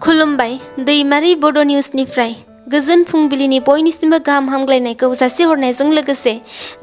खुलुमबाय दैमारि बड' निउसनिफ्राय गोजोन फुंबिलिनि बयनिसिमबो गाहाम हामग्लायनायखौ जासिहरनायजों लोगोसे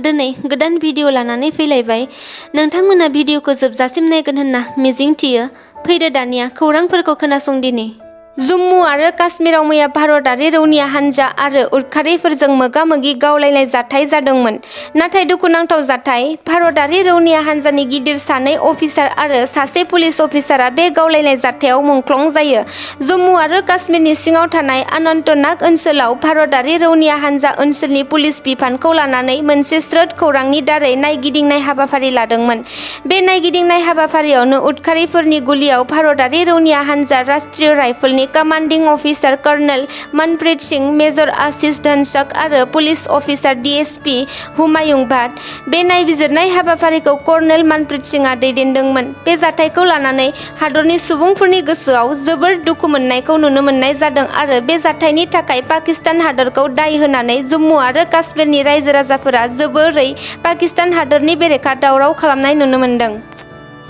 दिनै गोदान भिडिअ लानानै फैलायबाय। नोंथांमोना भिडिअखौ जोबजासिम नायगोन होनना मिजिंथियो। फैदो दानिया खौरांफोरखौ खोनासंदिनि। जम्मु आरो काश्मीराव मैया भारतारि रौनिया हानजा आरो उदखारिफोरजों मोगा-मोगि गावलायनाय जाथाय जादोंमोन। नाथाय दुखुनांथाव जाथाय, भारतारि रौनिया हानजानि गिदिर सानै अफिसार आरो सासे पुलिस अफिसारा बे गावलायनाय जाथायाव मुंख्लं जायो। जम्मु आरो काश्मीरनि सिङाव थानाय अनन्तनाग ओनसोलाव भारतारि रौनिया हानजा ओनसोलनि पुलिस बिफानखौ लानानै मोनसे स्रोद खौरांनि दारै नायगिदिंनाय हाबाफारि लादोंमोन। बे नायगिदिंनाय हाबाफारियावनो उदखारिफोरनि गुलियाव भारतारि रौनिया हानजा राष्ट्रीय राइफलनि commanding officer colonel Manpreet Singh, major Ashish Dhonchak आरो police officer DSP Humayun Bhat. बे नायबिजिरनाय हाबाफारिखौ कर्नेल मनप्रीत सिंहआ दैदेनदोंमोन। बे जाथायखौ लानानै हादरनि सुबुंफोरनि गोसोआव जोबोर दुखु मोननायखौ नुनो मोननाय जादों आरो बे जाथायनि थाखाय पाकिस्तान हादरखौ दाय होनानै जम्मु आरो काश्मीरनि रायजो राजाफोरा जोबोरै पाकिस्तान हादरनि बेरेखा दावराव खालामनाय नुनो मोनदों।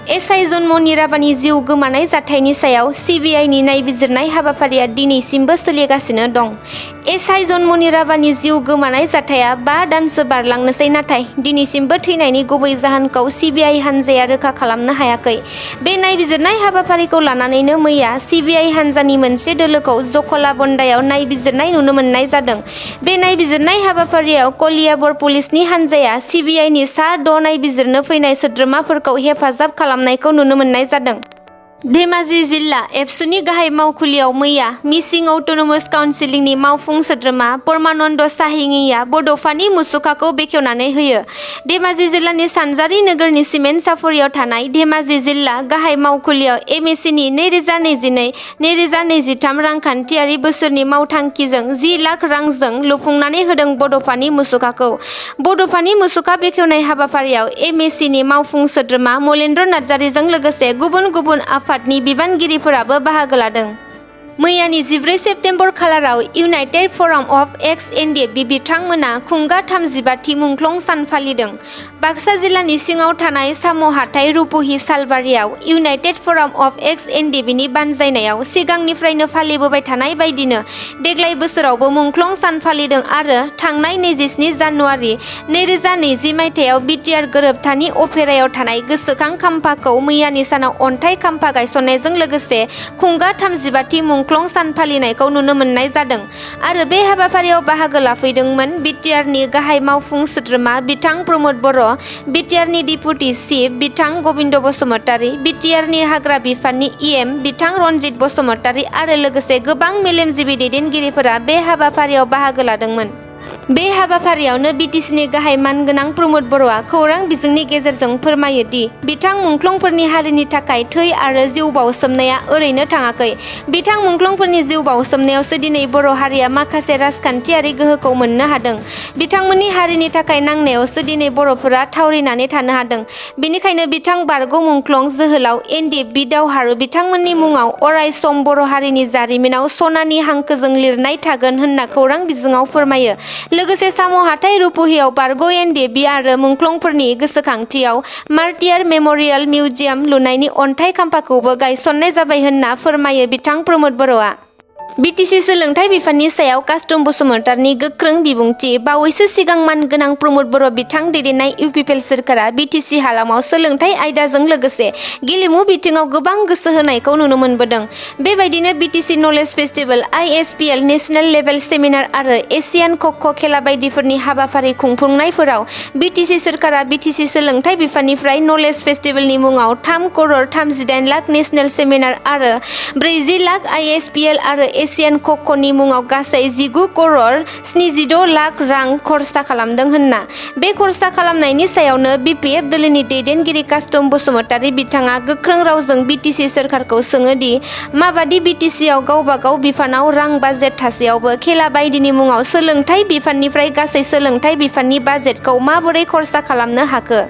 एसआइ जन्मनि राभानि जिउ गोमानाय जाथायनि सायाव सीबीआईनि नायबिजिरनाय हाबाफारिया दिनैसिमबो सोलिगासिनो दं। एसआइ जन्मनि राभानि जिउ गोमानाय जाथाया 5 दानसो बारलांनोसै, नाथाय दिनैसिमबो थैनायनि गुबै जाहोनखौ सीबीआई हानजाया रोखा खालामनो हायाखै। बे नायबिजिरनाय हाबाफारिखौ लानानैनो मैया सीबीआई हानजानि मोनसे दोलोखौ जखलाबन्दायाव नायबिजिरनाय नुनो मोननाय जादों। बे नायबिजिरनाय हाबाफारियाव कलियाबर पुलिसनि हानजाया सीबीआईनि सा 6 नायबिजिरनो फैनाय सोद्रोमाफोरखौ हेफाजाब खालामनायखौ नुनो मोननाय जादों। धेमाजि जिल्ला एबसुनि गाहाय मावखुलियाव मैया मिसिं अट'नमास काउन्सिलनि मावफुं सोद्रोमा परमानन्द साहिङिया बड'फानि मुसुखाखौ बेखेवनानै होयो। धेमाजि जिल्लानि सानजारि नोगोरनि सिमेन्ट साफरियाव थानाय धेमाजि जिल्ला गाहाय मावखुलियाव एमएसिनि 2022-2023 रांखान्थियारि बोसोरनि मावथांखिजों 10 लाख रांजों लुफुंनानै होदों बड'फानि मुसुखाखौ। बड'फानि मुसुखा बेखेवनाय हाबाफारियाव एमएसिनि मावफुं सोद्रोमा मलेन्द्र नार्जारिजों लोगोसे गुबुन गुबुन आफादनि बिबानगिरिफोराबो बाहागो लादों। मैयानि 14 सेप्तेम्बर खालाराव इउनाइटेड फराम अफ एक्स एनडिएफबि बिथांमोना खुंगा 35थि मुंख्लं सान फालिदों। बाक्सा जिल्लानि सिङाव थानाय साम' हाथाइ रुपहि सालबारियाव इउनाइटेड फराम अफ एक्स एनडिएफबिनि बानजायनायाव सिगांनिफ्रायनो फालिबोबाय थानाय बायदिनो देग्लाय बोसोरावबो मुंख्लं सान फालिदों आरो थांनाय 27 जानुवारि 2020 मायथाइयाव बिटिआर गोरोबथानि अपेरायाव थानाय गोसोखां खाम्फाखौ मैयानि सानाव अन्थाइ खाम्फा गायसननायजों लोगोसे खुंगा 35थि मुंख्लं सान फालिनायखौ नुनो मोननाय जादों आरो बे हाबाफारियाव बाहागो लाफैदोंमोन बिटिआरनि गाहाय मावफुं सोद्रोमा बिथां प्रमद बर', बिटिआरनि डिपुटि चिफ बिथां गबिन्द बसुमतारी, बिटिआरनि हाग्रा बिफाननि इएम बिथां रनजित बसुमतारी आरो लोगोसे गोबां मेलेमजिबि दैदेनगिरिफोरा बे हाबाफारियाव बाहागो लादोंमोन। बे हाबाफारियावनो बिटिसिनि गाहाय मानगोनां प्रमद बर'आ खौरां बिजोंनि गेजेरजों फोरमायो दि बिथां मुंख्लंफोरनि हारिनि थाखाय थै आरो जिउ बाउसोमनाया ओरैनो थाङाखै। बिथां मुंख्लंफोरनि जिउ बाउसोमनायावसो दिनै बर' हारिया माखासे राजखान्थियारि गोहोखौ मोननो हादों। बिथांमोननि हारिनि थाखाय नांनायावसो दिनै बर'फोरा थावरिनानै थानो हादों। बेनिखायनो बिथां बारग' मुंख्लं जोहोलाव एनडिएफबि दावहारु बिथांमोननि मुङाव अराय सम बर' हारिनि जारिमिनाव सनानि हांखोजों लिरनाय थागोन होनना खौरां बिजोङाव फोरमायो। लोगोसे साम' हाथाइ रुपहियाव बारग' एनडिएफबि आरो मुंख्लंफोरनि गोसोखांथियाव मार्टियार मेम'रियेल मिउजियाम लुनायनि अन्थाइ खाम्फाखौबो गायसननाय जाबाय होनना फोरमायो बिथां प्रमद बर'आ। बिटिसि सोलोंथाइ बिफाननि सायाव कास्टम बसुमतारीनि गोख्रों बिबुंथि। बावैसो सिगां मानगोनां प्रमद बर' बिथां दैदेननाय इउपिपिएल सोरखारा बिटिसि हालामाव सोलोंथाइ आयदाजों लोगोसे गेलेमु बिथिङाव गोबां गोसो होनायखौ नुनो मोनबोदों। बेबायदिनो BTC knowledge festival, ISPL national level seminar आरो एसियान ख'ख' खेला बायदिफोरनि हाबाफारि खुंफुंनायफोराव बिटिसि सोरखारा बिटिसि सोलोंथाइ बिफाननिफ्राय नलेज फेस्टिभेलनि मुङाव 3 करोड़ 38 लाख नेशनेल सेमिनार आरो 40 लाख आइएसपिएल आरो एसियान ख'ख'नि मुङाव गासै 19 करोड़ 76 लाख रां खरसा खालामदों होनना। बे खरसा खालामनायनि सायावनो बिपिएफ दोलोनि दैदेनगिरि कास्टम बसुमतारी बिथाङा गोख्रों रावजों बिटिसि सोरखारखौ सोङो दि माबादि बिटिसिआव गावबा गाव बिफानाव रां बाजेट थासेयावबो खेला बायदिनि मुङाव सोलोंथाइ बिफाननिफ्राय गासै सोलोंथाइ बिफाननि बाजेटखौ माबोरै खरसा खालामनो हाखो।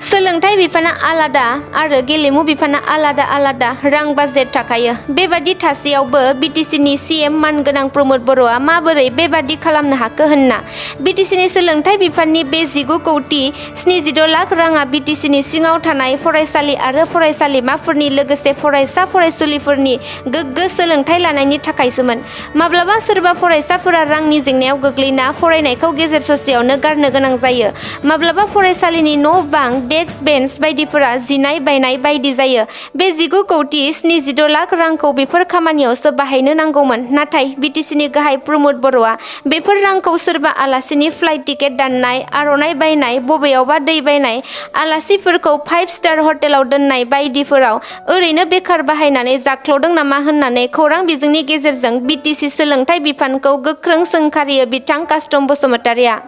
सोलोंथाइ बिफाना आलादा आरो गेलेमु बिफाना आलादा आलादा रां बाजेट थाखायो। बेबादि थासेयावबो बिटिसिनि सीएम मानगोनां प्रमोद बर'आ माबोरै बेबादि खालामनो हाखो होनना बिटिसिनि सोलोंथाइ बिफाननि बे 19 कौटि 76 लाख राङा बिटिसिनि सिङाव थानाय फरायसालि आरो फरायसालिमाफोरनि लोगोसे फरायसा फरायसुलिफोरनि गोग्गो सोलोंथाइ लानायनि थाखायसोमोन। माब्लाबा सोरबा फरायसाफोरा रांनि जेंनायाव गोग्लैना फरायनायखौ गेजेर ससेयावनो गारनो गोनां जायो। माब्लाबा फरायसालिनि न' बां डेस्क बेन्च बायदिफोरा जिनाय बायनाय बायदि जायो। बे 19 कौटि 76 लाख रांखौ बेफोर खामानियावसो बाहायनो नांगौमोन। नाथाय बिटिसिनि गाहाय प्रमोद बर'आ बेफोर रांखौ सोरबा आलासिनि फ्लाइट टिकेट दाननाय, आर'नाइ बायनाय, बबेयावबा दै बायनाय, आलासिफोरखौ 5 स्टार हटेलाव दोननाय बायदिफोराव ओरैनो बेखार बाहायनानै जाख्ल'दों नामा होननानै खौरां बिजोंनि गेजेरजों बिटिसि सोलोंथाइ बिफानखौ गोख्रों सोंखारियो बिथां कास्टम बसुमतारिया।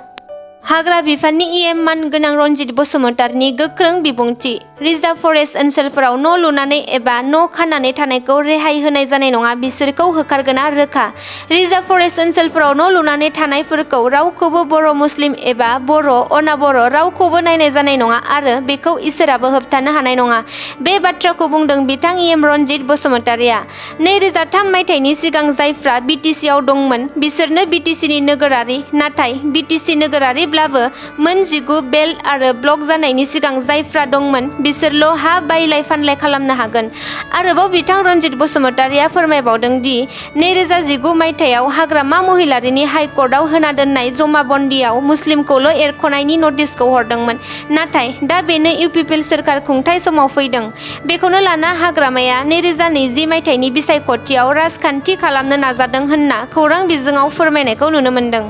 हाग्रा बिफाननि इएम मानगोनां रनजित बसुमतारिनि गोख्रों बिबुंथि। रिजार्भ फरेस्ट ओनसोलफोराव न' लुनानै एबा न' खानानै थानायखौ रेहाय होनाय जानाय नङा, बिसोरखौ होखारगोना रोखा। रिजार्भ फरेस्ट ओनसोलफोराव न' लुनानै थानायफोरखौ रावखौबो बर' मुस्लिम एबा बर' अना-बर' रावखौबो नायनाय जानाय नङा आरो बेखौ इसोराबो होबथानो हानाय नङा। बे बाथ्राखौ बुंदों बिथां इएम रनजित बसुमतारिया। 2003 मायथाइनि सिगां जायफ्रा बिटिसिआव दंमोन बिसोरनो बिटिसिनि नोगोरारि। नाथाय बिटिसि नोगोरारिब्लाबो मोन 19 बेल्ट आरो ब्लक जानायनि सिगां जायफ्रा दंमोन बिसोरल' हा बायलाय फानलाय खालामनो हागोन। आरोबाव बिथां रनजित बसुमतारिया फोरमायबावदों दि 2019 मायथाइयाव हाग्रामा महिलारिनि हाइकर्टआव होना दोननाय जमाबन्दियाव मुस्लिमखौल' एरख'नायनि नटिसखौ हरदोंमोन। नाथाय दा बेनो इउपिपिएल सोरखार खुंथाय समाव फैदों। बेखौनो लाना हाग्रामाया 2020 मायथाइनि बिसायख'थियाव राजखान्थि खालामनो नाजादों होनना खौरां बिजोङाव फोरमायनायखौ नुनो मोन्दों।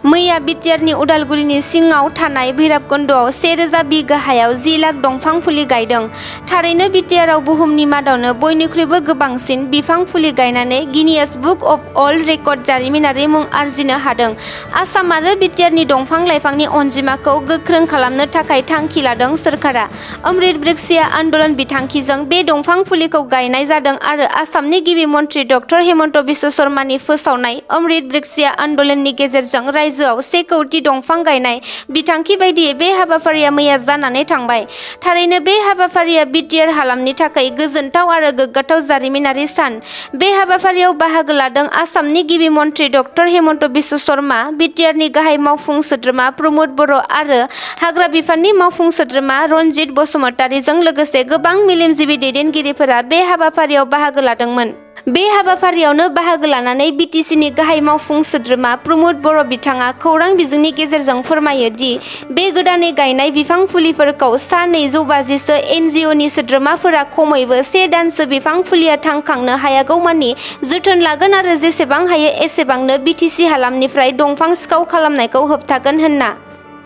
मैया बिटिआरनि उदालगुरिनि सिङाव थानाय भैरबकुन्द'आव 1000 बिघा हायाव 10 लाख दंफां फुलि गायदों। थारैनो बिटिआरआव बुहुमनि मादावनो बयनिख्रुइबो गोबांसिन बिफां फुलि गायनानै गिनियास बुक अफ वर्ल्ड रेकर्ड जारिमिनारि मुं आरजिनो हादों। आसाम आरो बिटिआरनि दंफां लाइफांनि अनजिमाखौ गोख्रों खालामनो थाखाय थांखि लादों सोरखारा। अमृत बृक्षिया आन्दलन बिथांखिजों बे दंफां फुलिखौ गायनाय जादों आरो आसामनि गिबि मन्त्रि डक्टर हेमन्त बिश्व शर्मानि फोसावनाय अमृत बृक्षिया आन्दलननि गेजेरजों रायजोआव 1 कौटि दंफां गायनाय बिथांखि बायदियै बे हाबाफारिया मैया जानानै थांबाय। थारैनो बे हाबाफारिया बिटिआर हालामनि थाखाय गोजोनथाव आरो गोग्गाथाव जारिमिनारि सान। बे हाबाफारियाव बाहागो लादों आसामनि गिबि मन्त्रि डक्टर हेमन्त बिश्व शर्मा, बिटिआरनि गाहाय मावफुं सोद्रोमा प्रमोद बर' आरो हाग्रा बिफाननि मावफुं सोद्रोमा रनजित बसुमतारिजों लोगोसे गोबां मेलेमजिबि दैदेनगिरिफोरा बे हाबाफारियाव बाहागो लादोंमोन। बे हाबाफारियावनो बाहागो लानानै बिटिसिनि गाहाय मावफुं सोद्रोमा प्रमोद बर' बिथाङा खौरां बिजोंनि गेजेरजों फोरमायो दि बे गोदानै गायनाय बिफां फुलिफोरखौ सा 250सो एनजिअनि सोद्रोमाफोरा खमैबो 1 दानसो बिफां फुलिया थांखांनो हायागौमानि जोथोन लागोन आरो जेसेबां हायो एसेबांनो बिटिसि हालामनिफ्राय दंफां सिखाव खालामनायखौ होबथागोन होनना।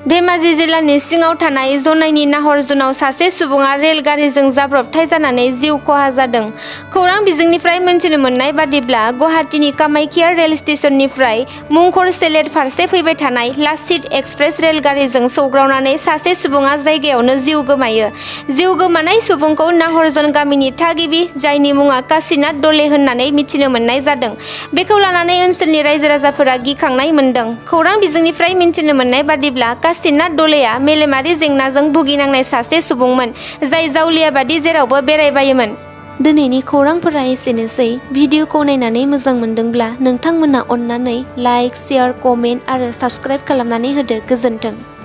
धेमाजि जिल्लानि सिङाव थानाय जनाइनि नाहरजुनाव सासे सुबुङा रेलगारिजों जाब्रबथाय जानानै जिउ खहा जादों। खौरां बिजोंनिफ्राय मिन्थिनो मोननाय बादिब्ला गुवाहाटीनि कामाख्या रेल स्टेशननिफ्राय मुंखर सेलेट फारसे फैबाय थानाय लाचित एक्सप्रेस रेलगारिजों सौग्रावनानै सासे सुबुङा जायगायावनो जिउ गोमायो। जिउ गोमानाय सुबुंखौ नाहरजन गामिनि थागिबि, जायनि मुङा काशीनाथ दले होननानै मिथिनो मोननाय जादों। बेखौ लानानै ओनसोलनि रायजो राजाफोरा गिखांनाय मोन्दों। खौरां बिजोंनिफ्राय मिन्थिनो मोननाय बादिब्ला काशीनाथ दलेया मेलेमारि जेंनाजों भुगिनांनाय सासे सुबुंमोन, जाय जावलिया बादि जेरावबो बेरायबायोमोन। दिनैनि खौरांफोरा एसेनोसै। भिडिअखौ नायनानै मोजां मोनदोंब्ला नोंथांमोना अन्नानै लाइक, शेयार, कमेन्ट आरो साबस्क्राइब खालामनानै होदो। गोजोन्थों।